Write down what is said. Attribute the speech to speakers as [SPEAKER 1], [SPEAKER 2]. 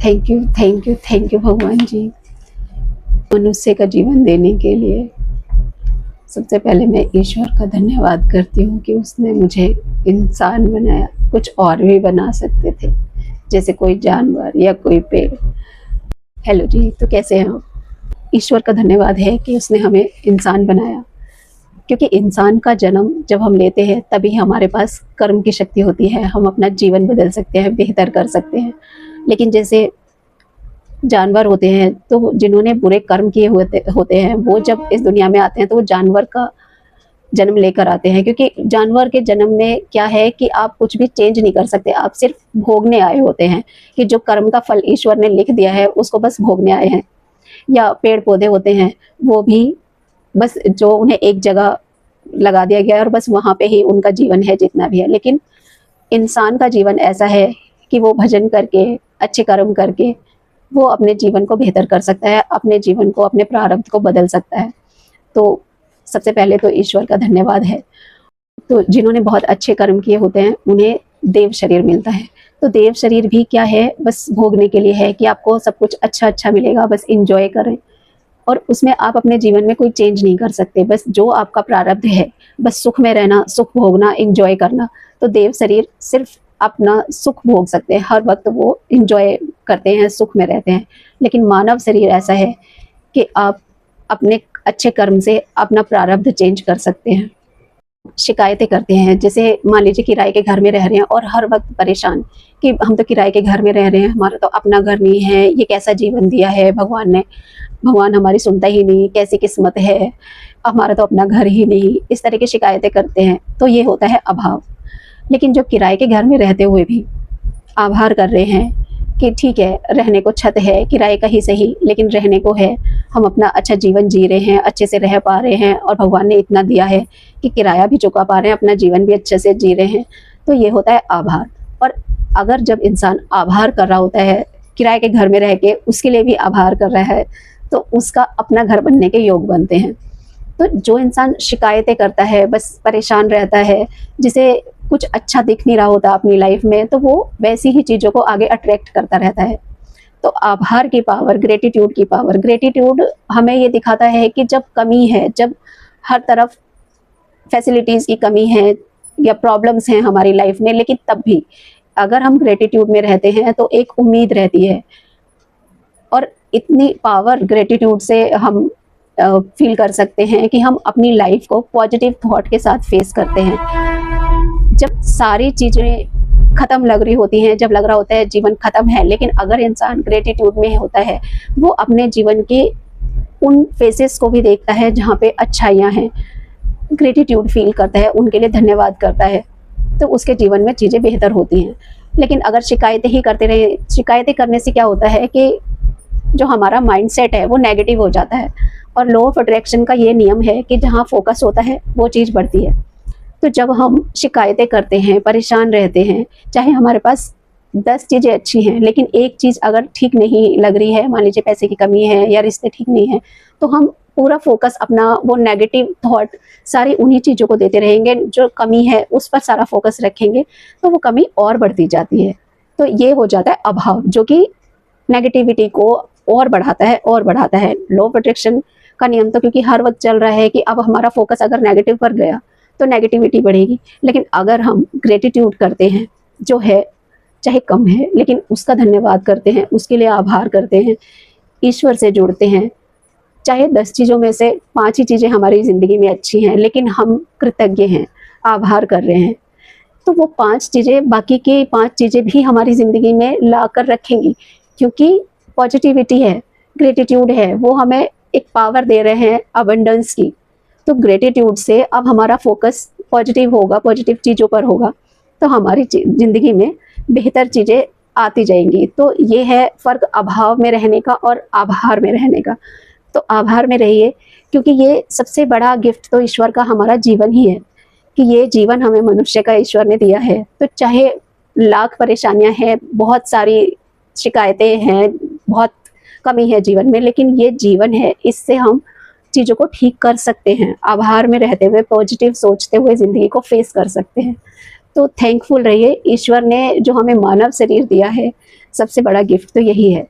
[SPEAKER 1] Thank you भगवान जी, मनुष्य का जीवन देने के लिए। सबसे पहले मैं ईश्वर का धन्यवाद करती हूँ कि उसने मुझे इंसान बनाया। कुछ और भी बना सकते थे, जैसे कोई जानवर या कोई पेड़। हेलो जी, तो कैसे हैं आप? ईश्वर का धन्यवाद है कि उसने हमें इंसान बनाया, क्योंकि इंसान का जन्म जब हम लेते हैं तभी हमारे पास कर्म की शक्ति होती है। हम अपना जीवन बदल सकते हैं, बेहतर कर सकते हैं। लेकिन जैसे जानवर होते हैं, तो जिन्होंने बुरे कर्म किए होते हैं, वो जब इस दुनिया में आते हैं तो वो जानवर का जन्म लेकर आते हैं। क्योंकि जानवर के जन्म में क्या है कि आप कुछ भी चेंज नहीं कर सकते, आप सिर्फ भोगने आए होते हैं कि जो कर्म का फल ईश्वर ने लिख दिया है उसको बस भोगने आए हैं। या पेड़ पौधे होते हैं, वो भी बस जो उन्हें एक जगह लगा दिया गया है और बस वहाँ पे ही उनका जीवन है जितना भी है। लेकिन इंसान का जीवन ऐसा है कि वो भजन करके, अच्छे कर्म करके वो अपने जीवन को बेहतर कर सकता है, अपने जीवन को, अपने प्रारब्ध को बदल सकता है। तो सबसे पहले तो ईश्वर का धन्यवाद है। तो जिन्होंने बहुत अच्छे कर्म किए होते हैं उन्हें देव शरीर मिलता है। तो देव शरीर भी क्या है, बस भोगने के लिए है कि आपको सब कुछ अच्छा अच्छा मिलेगा, बस इंजॉय करें। और उसमें आप अपने जीवन में कोई चेंज नहीं कर सकते, बस जो आपका प्रारब्ध है, बस सुख में रहना, सुख भोगना, इंजॉय करना। तो देव शरीर सिर्फ अपना सुख भोग सकते हैं, हर वक्त वो इंजॉय करते हैं, सुख में रहते हैं। लेकिन मानव शरीर ऐसा है कि आप अपने अच्छे कर्म से अपना प्रारब्ध चेंज कर सकते हैं। शिकायतें करते हैं, जैसे मान लीजिए किराए के घर में रह रहे हैं और हर वक्त परेशान कि हम तो किराए के घर में रह रहे हैं, हमारा तो अपना घर नहीं है, ये कैसा जीवन दिया है भगवान ने, भगवान हमारी सुनता ही नहीं, कैसी किस्मत है, हमारा तो अपना घर ही नहीं। इस तरह की शिकायतें करते हैं, तो ये होता है अभाव। लेकिन जो किराए के घर में रहते हुए भी आभार कर रहे हैं कि ठीक है, रहने को छत है, किराए का ही सही, लेकिन रहने को है, हम अपना अच्छा जीवन जी रहे हैं, अच्छे से रह पा रहे हैं और भगवान ने इतना दिया है कि किराया भी चुका पा रहे हैं, अपना जीवन भी अच्छे से जी रहे हैं। तो ये होता है आभार। और अगर जब इंसान आभार कर रहा होता है, किराए के घर में रह के उसके लिए भी आभार कर रहा है, तो उसका अपना घर बनने के योग बनते हैं। तो जो इंसान शिकायतें करता है, बस परेशान रहता है, जिसे कुछ अच्छा दिख नहीं रहा होता अपनी लाइफ में, तो वो वैसी ही चीज़ों को आगे अट्रैक्ट करता रहता है। तो आभार की पावर, ग्रेटिट्यूड की पावर, ग्रेटिट्यूड हमें ये दिखाता है कि जब कमी है, जब हर तरफ फैसिलिटीज़ की कमी है या प्रॉब्लम्स हैं हमारी लाइफ में, लेकिन तब भी अगर हम ग्रेटिट्यूड में रहते हैं तो एक उम्मीद रहती है। और इतनी पावर ग्रेटिट्यूड से हम फील कर सकते हैं कि हम अपनी लाइफ को पॉजिटिव थॉट के साथ फेस करते हैं। जब सारी चीज़ें ख़त्म लग रही होती हैं, जब लग रहा होता है जीवन ख़त्म है, लेकिन अगर इंसान ग्रेटिट्यूड में होता है, वो अपने जीवन के उन फेसेस को भी देखता है जहाँ पे अच्छाइयाँ हैं, ग्रेटिट्यूड फील करता है, उनके लिए धन्यवाद करता है, तो उसके जीवन में चीज़ें बेहतर होती हैं। लेकिन अगर शिकायतें ही करते रहे, शिकायतें करने से क्या होता है कि जो हमारा माइंडसेट है वो नेगेटिव हो जाता है। और लॉ ऑफ अट्रैक्शन का ये नियम है कि जहाँ फोकस होता है वो चीज़ बढ़ती है। तो जब हम शिकायतें करते हैं, परेशान रहते हैं, चाहे हमारे पास 10 चीज़ें अच्छी हैं, लेकिन एक चीज़ अगर ठीक नहीं लग रही है, मान लीजिए पैसे की कमी है या रिश्ते ठीक नहीं है, तो हम पूरा फोकस अपना वो नेगेटिव थॉट सारी उन्हीं चीज़ों को देते रहेंगे, जो कमी है उस पर सारा फोकस रखेंगे, तो वो कमी और बढ़ती जाती है। तो ये हो जाता है अभाव, जो कि नेगेटिविटी को और बढ़ाता है और बढ़ाता है। लॉ ऑफ अट्रैक्शन का नियम तो क्योंकि हर वक्त चल रहा है कि अब हमारा फोकस अगर नेगेटिव पर गया तो नेगेटिविटी बढ़ेगी। लेकिन अगर हम ग्रेटिट्यूड करते हैं, जो है चाहे कम है लेकिन उसका धन्यवाद करते हैं, उसके लिए आभार करते हैं, ईश्वर से जुड़ते हैं, चाहे 10 चीज़ों में से 5 ही चीज़ें हमारी ज़िंदगी में अच्छी हैं, लेकिन हम कृतज्ञ हैं, आभार कर रहे हैं, तो वो 5 चीज़ें, बाकी की 5 चीज़ें भी हमारी ज़िंदगी में ला कर रखेंगी। क्योंकि पॉजिटिविटी है, ग्रेटिट्यूड है, वो हमें एक पावर दे रहे हैं अबंडेंस की। तो ग्रेटिट्यूड से अब हमारा फोकस पॉजिटिव होगा, पॉजिटिव चीज़ों पर होगा, तो हमारी ज़िंदगी में बेहतर चीज़ें आती जाएंगी। तो ये है फ़र्क अभाव में रहने का और आभार में रहने का। तो आभार में रहिए, क्योंकि ये सबसे बड़ा गिफ्ट तो ईश्वर का हमारा जीवन ही है, कि ये जीवन हमें मनुष्य का ईश्वर ने दिया है। तो चाहे लाख परेशानियां हैं, बहुत सारी शिकायतें हैं, बहुत कमी है जीवन में, लेकिन ये जीवन है, इससे हम चीज़ों को ठीक कर सकते हैं। आभार में रहते हुए, पॉजिटिव सोचते हुए ज़िंदगी को फेस कर सकते हैं। तो थैंकफुल रहिए, ईश्वर ने जो हमें मानव शरीर दिया है, सबसे बड़ा गिफ्ट तो यही है